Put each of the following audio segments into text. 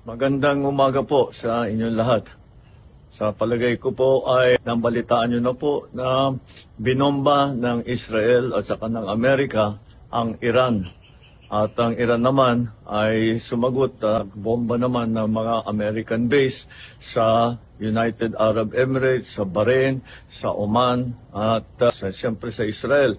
Magandang umaga po sa inyong lahat. Sa palagay ko po ay nabalitaan nyo na po na binomba ng Israel at saka ng Amerika ang Iran. At ang Iran naman ay sumagot at bomba naman ng mga American base sa United Arab Emirates, sa Bahrain, sa Oman at siyempre sa Israel.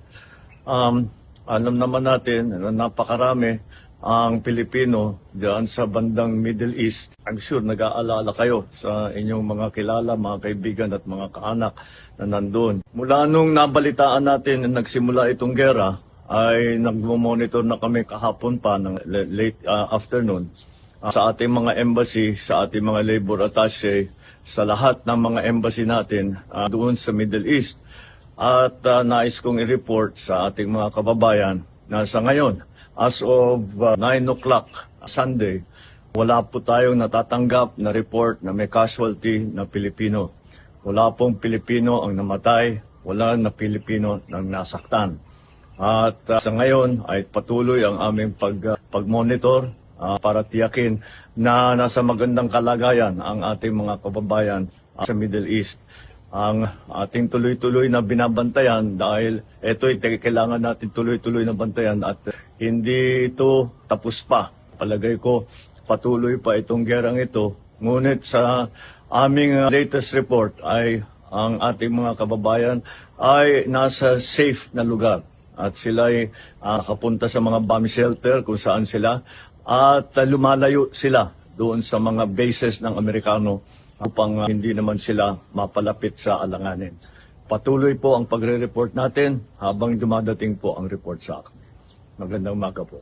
Alam naman natin na napakarami ang Pilipino diyan sa bandang Middle East. I'm sure nag-aalala kayo sa inyong mga kilala, mga kaibigan at mga kaanak na nandun. Mula nung nabalitaan natin na nagsimula itong gera, ay nagmo-monitor na kami kahapon pa ng late afternoon sa ating mga embassy, sa ating mga labor attaché, sa lahat ng mga embassy natin doon sa Middle East. At nais kong i-report sa ating mga kababayan na sa ngayon, as of 9 o'clock Sunday, wala po tayong natatanggap na report na may casualty na Pilipino. Wala pong Pilipino ang namatay, wala na Pilipino ang nasaktan. At sa ngayon ay patuloy ang aming pag-monitor para tiyakin na nasa magandang kalagayan ang ating mga kababayan sa Middle East. Ang ating tuloy-tuloy na binabantayan dahil ito'y kailangan natin tuloy-tuloy na bantayan at hindi ito tapos pa. Palagay ko patuloy pa itong gerang ito. Ngunit sa aming latest report ay ang ating mga kababayan ay nasa safe na lugar. At sila ay kapunta sa mga bomb shelter kung saan sila at lumalayo sila doon sa mga bases ng Amerikano upang hindi naman sila mapalapit sa alanganin. Patuloy po ang pagre-report natin habang dumadating po ang report sa akin. Magandang umaga po.